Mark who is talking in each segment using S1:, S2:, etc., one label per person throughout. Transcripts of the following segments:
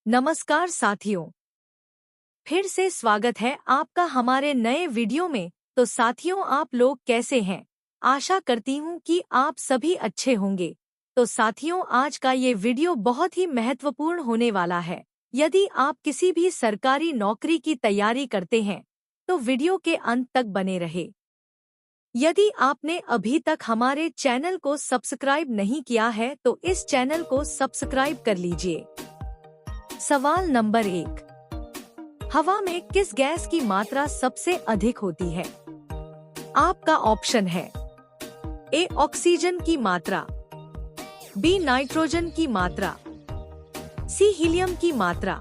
S1: नमस्कार साथियों, फिर से स्वागत है आपका हमारे नए वीडियो में। तो साथियों, आप लोग कैसे हैं? आशा करती हूँ कि आप सभी अच्छे होंगे। तो साथियों, आज का ये वीडियो बहुत ही महत्वपूर्ण होने वाला है। यदि आप किसी भी सरकारी नौकरी की तैयारी करते हैं तो वीडियो के अंत तक बने रहे। यदि आपने अभी तक हमारे चैनल को सब्सक्राइब नहीं किया है तो इस चैनल को सब्सक्राइब कर लीजिए। सवाल नंबर 1। हवा में किस गैस की मात्रा सबसे अधिक होती है? आपका ऑप्शन है ए ऑक्सीजन की मात्रा, बी नाइट्रोजन की मात्रा, सी हीलियम की मात्रा,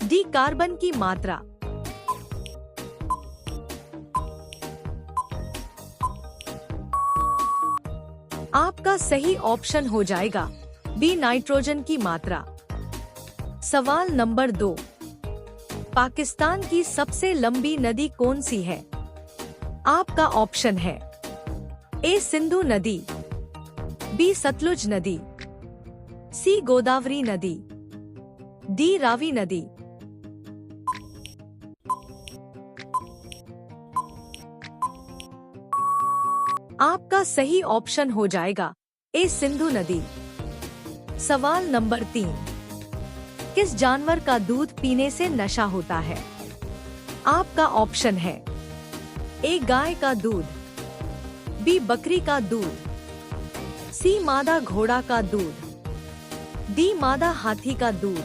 S1: डी कार्बन की मात्रा। आपका सही ऑप्शन हो जाएगा बी नाइट्रोजन की मात्रा। सवाल नंबर 2। पाकिस्तान की सबसे लंबी नदी कौन सी है? आपका ऑप्शन है ए सिंधु नदी, बी सतलुज नदी, सी गोदावरी नदी, डी रावी नदी। आपका सही ऑप्शन हो जाएगा ए सिंधु नदी। सवाल नंबर 3। किस जानवर का दूध पीने से नशा होता है? आपका ऑप्शन है ए गाय का दूध, बी बकरी का दूध, सी मादा घोड़ा का दूध, डी मादा हाथी का दूध।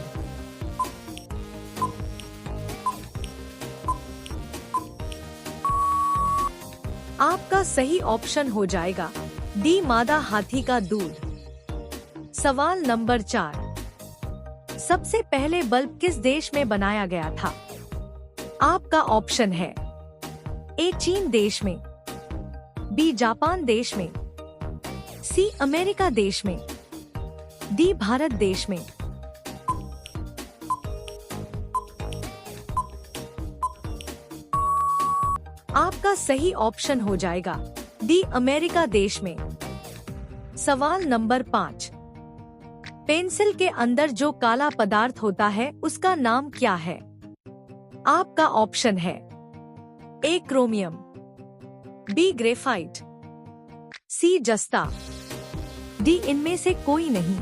S1: आपका सही ऑप्शन हो जाएगा डी मादा हाथी का दूध। सवाल नंबर 4। सबसे पहले बल्ब किस देश में बनाया गया था? आपका ऑप्शन है ए चीन देश में, बी जापान देश में, सी अमेरिका देश में, डी भारत देश में। आपका सही ऑप्शन हो जाएगा डी अमेरिका देश में। सवाल नंबर 5। पेंसिल के अंदर जो काला पदार्थ होता है उसका नाम क्या है? आपका ऑप्शन है ए क्रोमियम, बी ग्रेफाइट, सी जस्ता, डी इनमें से कोई नहीं।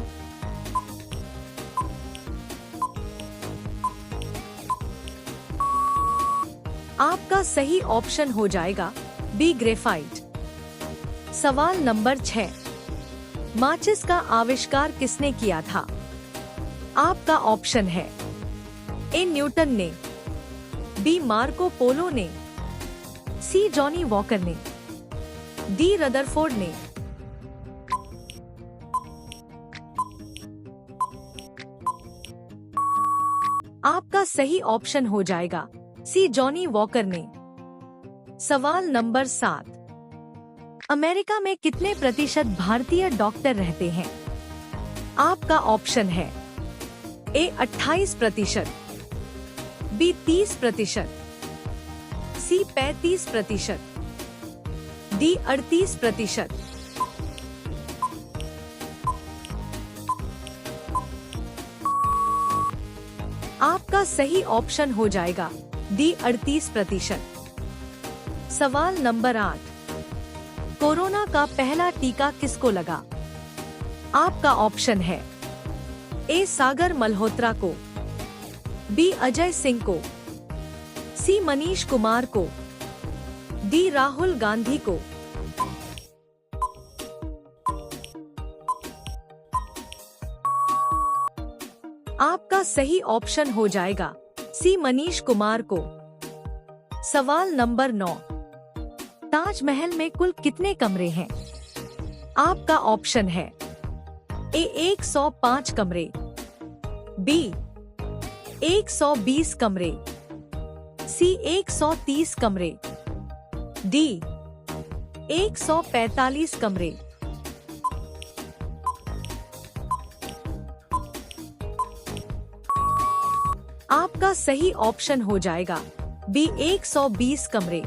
S1: आपका सही ऑप्शन हो जाएगा बी ग्रेफाइट। सवाल नंबर 6। माचिस का आविष्कार किसने किया था? आपका ऑप्शन है ए न्यूटन ने, बी मार्को पोलो ने, सी जॉनी वॉकर ने, डी रदरफोर्ड ने। आपका सही ऑप्शन हो जाएगा सी जॉनी वॉकर ने। सवाल नंबर 7। अमेरिका में कितने प्रतिशत भारतीय डॉक्टर रहते हैं? आपका ऑप्शन है ए 28%, बी 30%, सी 35%, डी 38%। आपका सही ऑप्शन हो जाएगा डी 38%। सवाल नंबर 8। कोरोना का पहला टीका किसको लगा? आपका ऑप्शन है ए सागर मल्होत्रा को, बी अजय सिंह को, सी मनीष कुमार को, डी राहुल गांधी को। आपका सही ऑप्शन हो जाएगा सी मनीष कुमार को। सवाल नंबर 9। ताजमहल में कुल कितने कमरे हैं? आपका ऑप्शन है ए 105 कमरे, बी 120 कमरे, सी 130 कमरे, डी 145 कमरे। आपका सही ऑप्शन हो जाएगा बी 120 कमरे।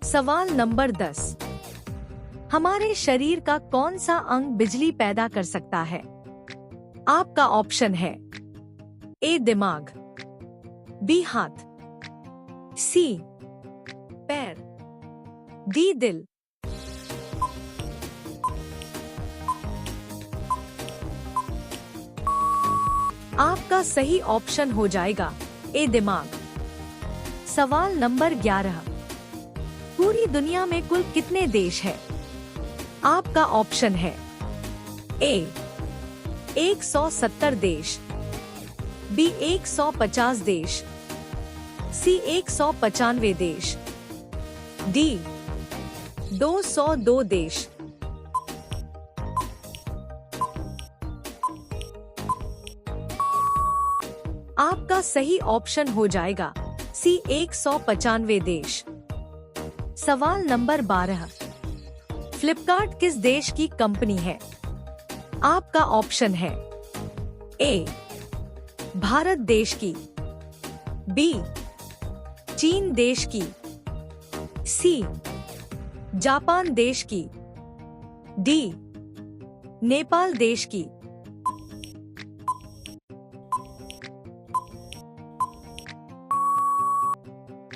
S1: सवाल नंबर 10। हमारे शरीर का कौन सा अंग बिजली पैदा कर सकता है? आपका ऑप्शन है ए दिमाग, बी हाथ, सी पैर, डी दिल। आपका सही ऑप्शन हो जाएगा ए दिमाग। सवाल नंबर 11, पूरी दुनिया में कुल कितने देश हैं? आपका ऑप्शन है ए 170 देश, बी 150 देश, सी 195 देश, डी 202 देश। आपका सही ऑप्शन हो जाएगा सी 195 देश। सवाल नंबर 12, फ्लिपकार्ट किस देश की कंपनी है? आपका ऑप्शन है ए भारत देश की, बी चीन देश की, सी जापान देश की, डी नेपाल देश की।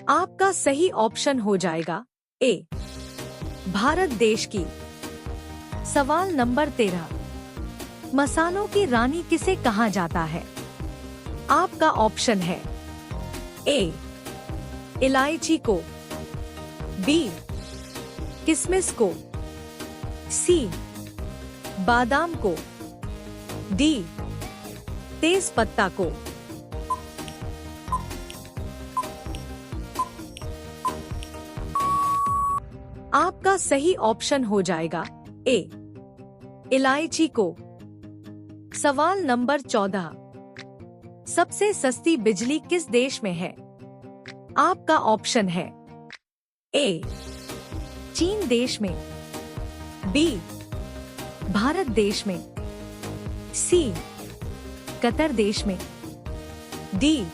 S1: आपका सही ऑप्शन हो जाएगा ए भारत देश की। सवाल नंबर 13, मसालों की रानी किसे कहा जाता है? आपका ऑप्शन है ए इलायची को, बी किशमिश को, सी बादाम को, डी तेज पत्ता को। आपका सही ऑप्शन हो जाएगा ए इलायची को। सवाल नंबर 14, सबसे सस्ती बिजली किस देश में है? आपका ऑप्शन है ए चीन देश में, बी भारत देश में, सी कतर देश में, डी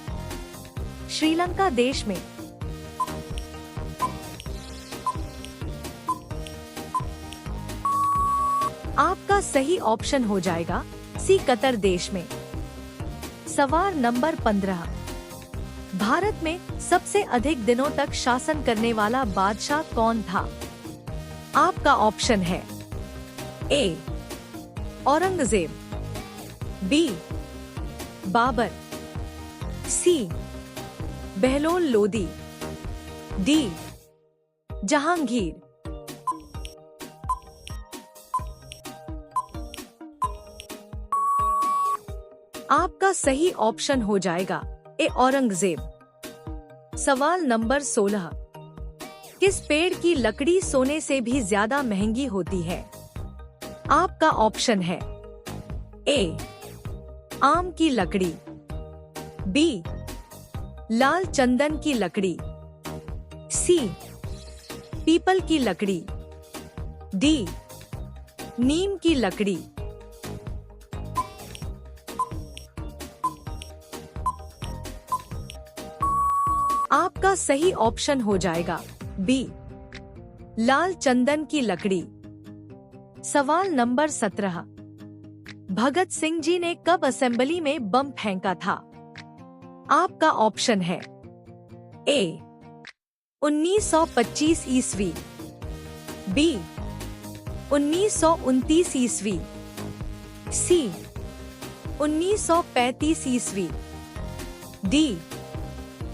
S1: श्रीलंका देश में। आपका सही ऑप्शन हो जाएगा सी कतर देश में। सवाल नंबर 15, भारत में सबसे अधिक दिनों तक शासन करने वाला बादशाह कौन था? आपका ऑप्शन है ए औरंगजेब, बी बाबर, सी बहलोल लोदी, डी जहांगीर। आपका सही ऑप्शन हो जाएगा ए औरंगजेब। सवाल नंबर 16, किस पेड़ की लकड़ी सोने से भी ज्यादा महंगी होती है? आपका ऑप्शन है ए आम की लकड़ी, बी लाल चंदन की लकड़ी, सी पीपल की लकड़ी, डी नीम की लकड़ी। आपका सही ऑप्शन हो जाएगा बी लाल चंदन की लकड़ी। सवाल नंबर 17, भगत सिंह जी ने कब असेंबली में बम फेंका था? आपका ऑप्शन है ए 1925 ईस्वी, बी 1929 ईस्वी, सी 1935 ईस्वी, डी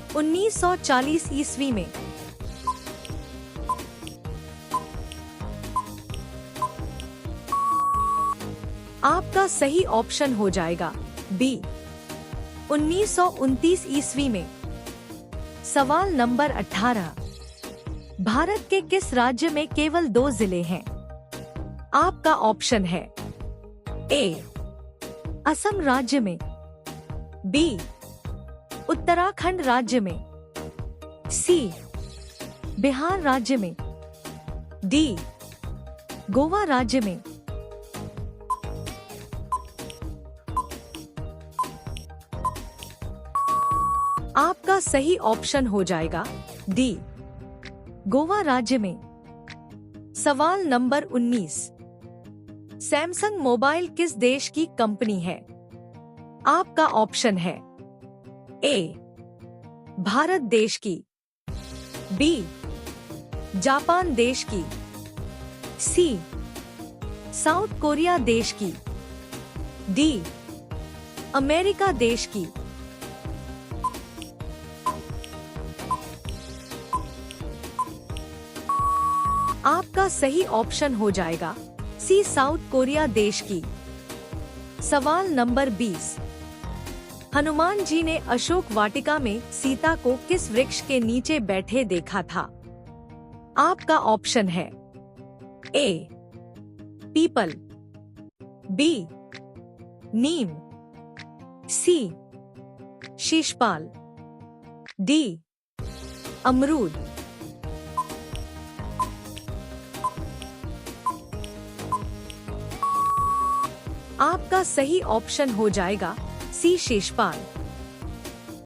S1: 1940 ईस्वी में। आपका सही ऑप्शन हो जाएगा बी 1929 ईस्वी में। सवाल नंबर 18, भारत के किस राज्य में केवल 2 जिले हैं? आपका ऑप्शन है ए असम राज्य में, बी उत्तराखंड राज्य में, सी बिहार राज्य में, डी गोवा राज्य में। आपका सही ऑप्शन हो जाएगा डी गोवा राज्य में। सवाल नंबर 19, सैमसंग मोबाइल किस देश की कंपनी है? आपका ऑप्शन है ए भारत देश की, बी जापान देश की, सी साउथ कोरिया देश की, डी अमेरिका देश की। आपका सही ऑप्शन हो जाएगा सी साउथ कोरिया देश की। सवाल नंबर 20। हनुमान जी ने अशोक वाटिका में सीता को किस वृक्ष के नीचे बैठे देखा था? आपका ऑप्शन है ए पीपल, बी नीम, सी शीशपाल, डी अमरूद। आपका सही ऑप्शन हो जाएगा सी शीशपाल।